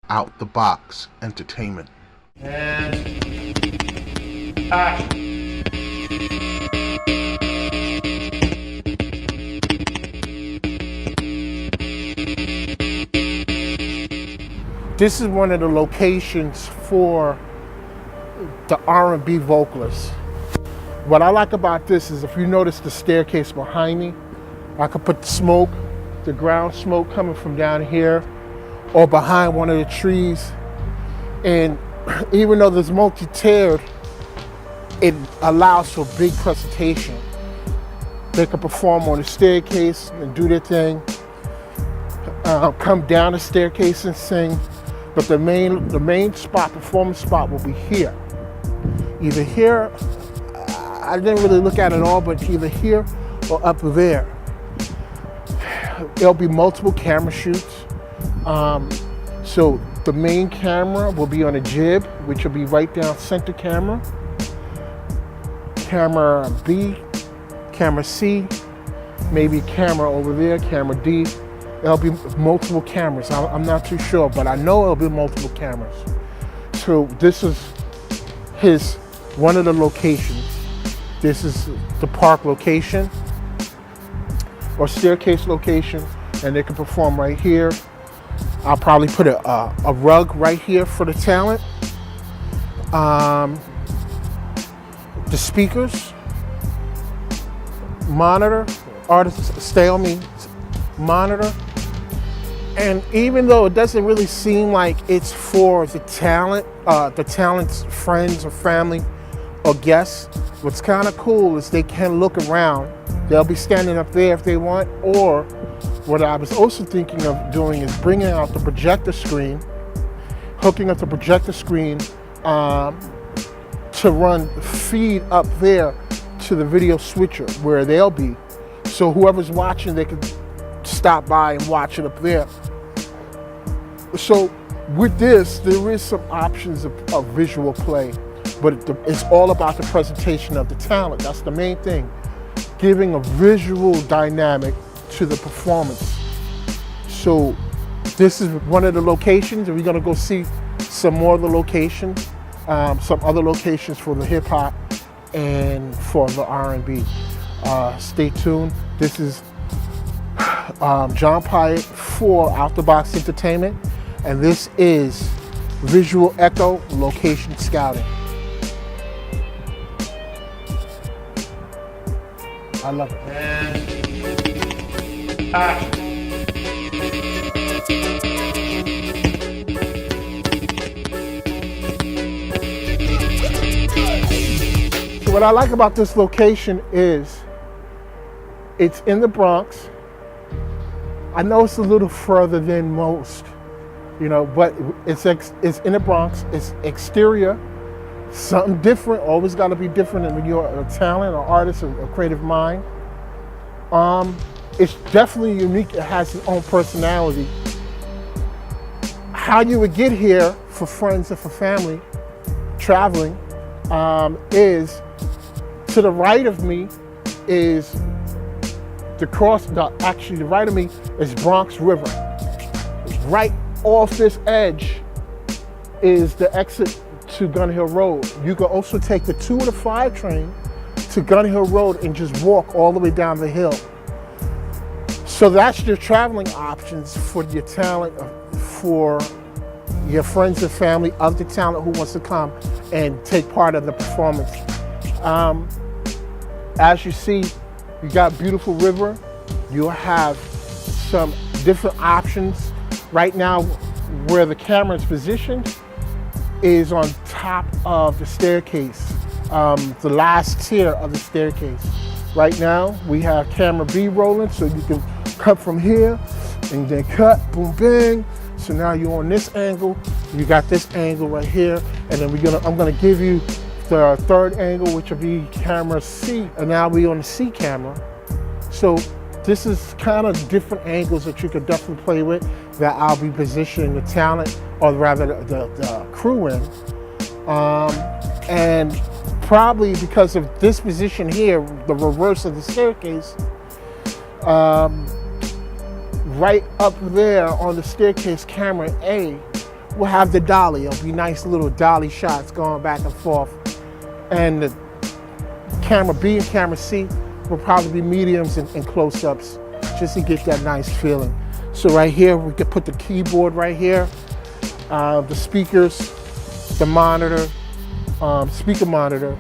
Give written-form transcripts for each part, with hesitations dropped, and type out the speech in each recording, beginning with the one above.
Out the Box Entertainment. And action. This is one of the locations for the R&B vocalist. What I like about this is if you notice the staircase behind me, I could put smoke, the ground smoke coming from down here or behind one of the trees. And even though there's multi-tiered, it allows for big presentation. They can perform on the staircase and do their thing, come down the staircase and sing. But the main spot, performance spot, will be here. Either here, I didn't really look at it all, but either here or up there. There'll be multiple camera shoots. So the main camera will be on a jib, which will be right down center camera. Camera B, camera C, maybe camera over there, camera D. There'll be multiple cameras. I'm not too sure, but I know it'll be multiple cameras. So this is one of the locations. This is the park location or staircase location, and they can perform right here. I'll probably put a rug right here for the talent. The speakers, monitor, artists stay on me, monitor. And even though it doesn't really seem like it's for the talent's friends or family or guests, what's kind of cool is they can look around. They'll be standing up there if they want, or what I was also thinking of doing is bringing out the projector screen, hooking up the projector screen to run feed up there to the video switcher where they'll be. So whoever's watching, they can stop by and watch it up there. So with this, there is some options of visual play, but it's all about the presentation of the talent. That's the main thing, giving a visual dynamic to the performance. So this is one of the locations, and we're gonna go see some more of the locations, some other locations for the hip hop and for the R&B. Stay tuned. This is John Pyatt for Out the Box Entertainment, and this is Visual Echo Location Scouting. I love it. And action. So what I like about this location is it's in the Bronx. I know it's a little further than most, but it's in the Bronx. It's exterior, something different. Always got to be different when you're a talent, or artist, or a creative mind. It's definitely unique. It has its own personality. How you would get here for friends and for family traveling is to the right of me is the right of me is Bronx River. Right off this edge is the exit to Gun Hill Road. You can also take the 2 or the 5 train to Gun Hill Road and just walk all the way down the hill. So that's your traveling options for your talent, for your friends and family of the talent who wants to come and take part of the performance. As you see, you got beautiful river. You have some different options. Right now, where the camera is positioned is on top of the staircase, the last tier of the staircase. Right now, we have camera B rolling, so you can cut from here and then cut, boom, bang. So now you're on this angle. You got this angle right here, and then I'm gonna give you the third angle, which will be camera C, and now we're on the C camera. So this is kind of different angles that you could definitely play with, that I'll be positioning the talent, or rather the crew in. And probably because of this position here, the reverse of the staircase, right up there on the staircase, camera A we'll have the dolly. It'll be nice little dolly shots going back and forth. And the camera B and camera C will probably be mediums and close-ups, just to get that nice feeling. So right here, we could put the keyboard right here, the speakers, the monitor, speaker monitor,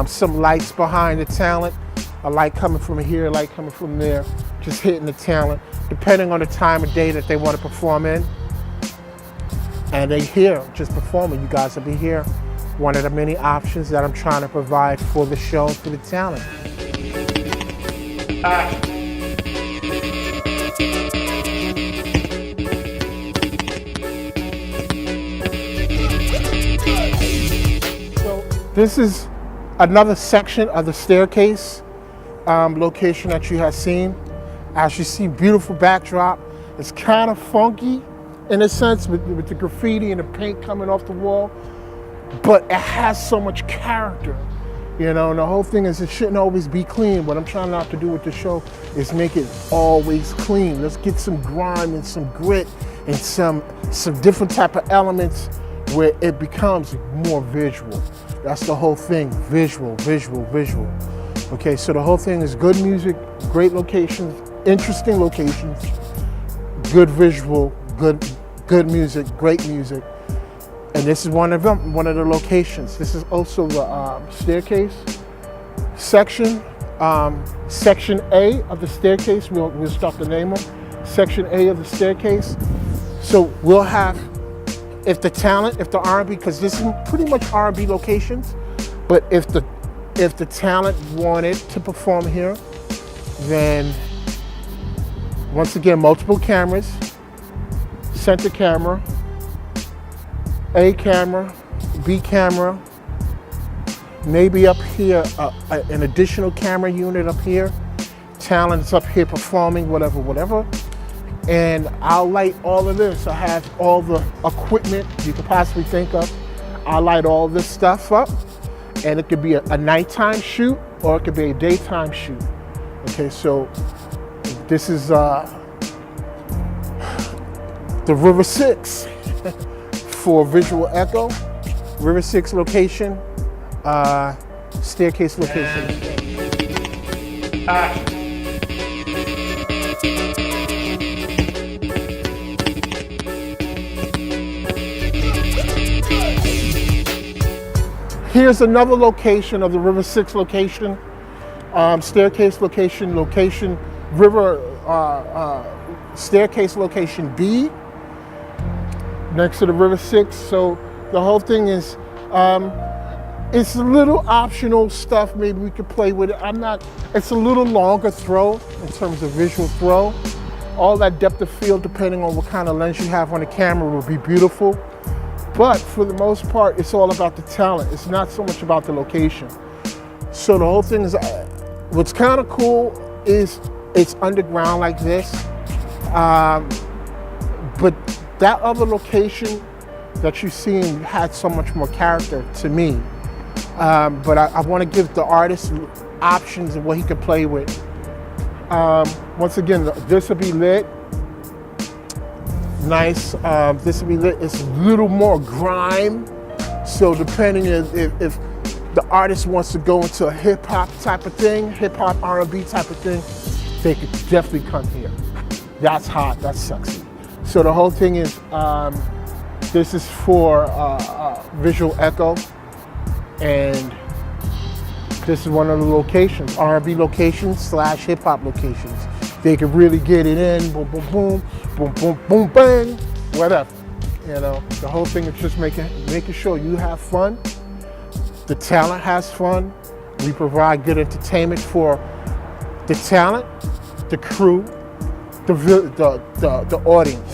some lights behind the talent, a light coming from here, a light coming from there, just hitting the talent, depending on the time of day that they want to perform in. And they here, just performing, you guys will be here. One of the many options that I'm trying to provide for the show, for the talent. So this is another section of the staircase location that you have seen. As you see, beautiful backdrop. It's kind of funky in a sense with the graffiti and the paint coming off the wall, but it has so much character, you know, and the whole thing is it shouldn't always be clean. What I'm trying not to do with the show is make it always clean. Let's get some grime and some grit and some different type of elements where it becomes more visual. That's the whole thing, visual, visual, visual. Okay, so the whole thing is good music, great locations, interesting locations, good visual, good music, great music. And this is one of them, one of the locations. This is also the staircase section. Section A of the staircase, we'll start to name them. Section A of the staircase. So we'll have, if the R&B, because this is pretty much R&B locations, but if the talent wanted to perform here, then once again, multiple cameras, center camera, A camera, B camera, maybe up here, an additional camera unit up here, talent's up here performing, whatever. And I'll light all of this. I have all the equipment you could possibly think of. I'll light all this stuff up, and it could be a nighttime shoot or it could be a daytime shoot. Okay, so this is the River 6 for visual echo. River 6 location, staircase location. Here's another location of the River 6 location, staircase location, River staircase location B, next to the River 6. So the whole thing is, it's a little optional stuff. Maybe we could play with it. It's a little longer throw in terms of visual throw. All that depth of field, depending on what kind of lens you have on the camera, will be beautiful. But for the most part, it's all about the talent. It's not so much about the location. So the whole thing is, what's kind of cool is it's underground like this. But that other location that you've seen had so much more character to me. But I want to give the artist options of what he could play with. Once again, this will be lit. Nice. This will be lit. It's a little more grime. So depending if the artist wants to go into a hip hop type of thing, hip hop R&B type of thing, they could definitely come here. That's hot. That's sexy. So the whole thing is, this is for visual echo, and this is one of the locations, R&B locations / hip hop locations. They could really get it in, boom, boom, boom, boom, boom, boom, bang, whatever. You know, the whole thing is just making sure you have fun. The talent has fun. We provide good entertainment for the talent, the crew, the audience.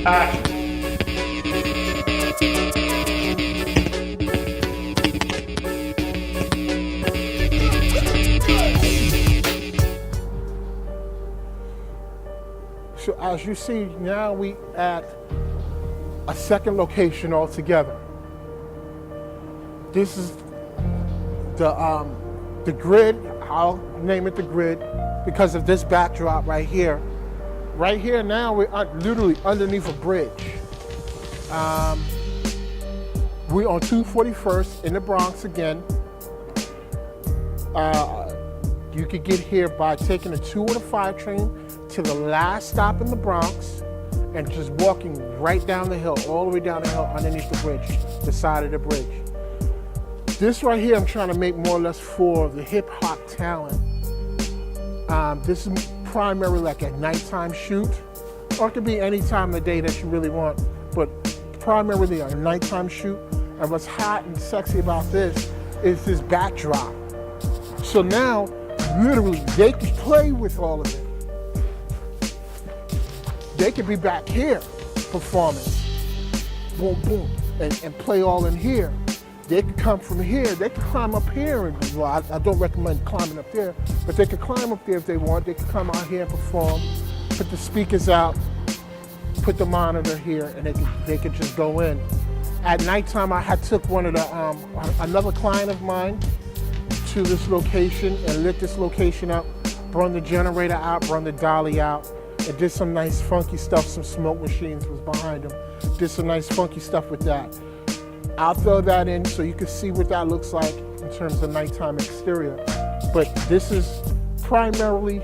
And So as you see, now we at a second location altogether. This is the grid. I'll name it the grid because of this backdrop right here. right here now, we're literally underneath a bridge. We're on 241st in the Bronx again. You could get here by taking the 205 train to the last stop in the Bronx and just walking right down the hill, all the way down the hill underneath the bridge, the side of the bridge. This right here, I'm trying to make more or less for the hip hop talent. This is primarily like a nighttime shoot, or it could be any time of the day that you really want, but primarily a nighttime shoot. And what's hot and sexy about this is this backdrop. So now, literally, they can play with all of it. They could be back here performing, boom, boom, and play all in here. They could come from here, they could climb up here, and well, I don't recommend climbing up there, but they could climb up there if they want. They could come out here and perform, put the speakers out, put the monitor here, and they could just go in. At nighttime, I had took one of the, another client of mine to this location and lit this location up, brought the generator out, brought the dolly out, and did some nice funky stuff. Some smoke machines was behind them. Did some nice funky stuff with that. I'll throw that in so you can see what that looks like in terms of nighttime exterior. But this is primarily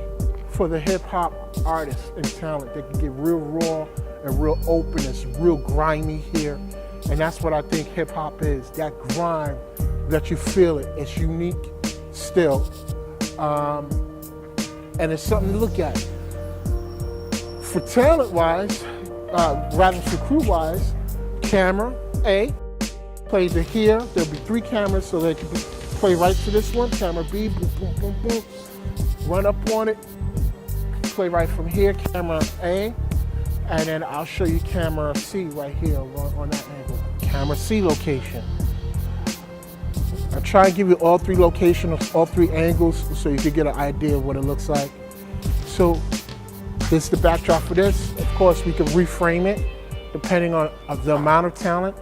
for the hip hop artists and talent. They can get real raw and real open. It's real grimy here. And that's what I think hip hop is, that grime, that you feel it. It's unique still. And it's something to look at. For talent-wise, rather for crew-wise, camera A, play to here. There'll be 3 cameras so they can play right to this one. Camera B, boom, boom, boom, boom. Run up on it, play right from here, camera A. And then I'll show you camera C right here on that angle. Camera C location. I try and give you all 3 locations, all 3 angles, so you can get an idea of what it looks like. So this is the backdrop for this. Of course, we can reframe it depending on the amount of talent.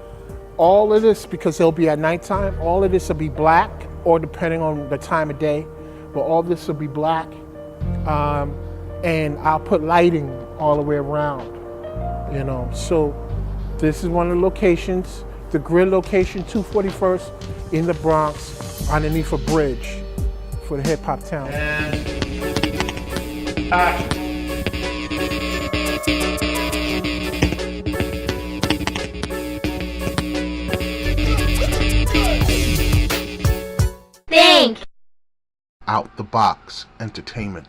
All of this, because it'll be at nighttime, all of this will be black, or depending on the time of day, but all this will be black. And I'll put lighting all the way around, you know. So this is one of the locations, the grid location, 241st in the Bronx, underneath a bridge for the hip hop talent. And action. Out the Box Entertainment.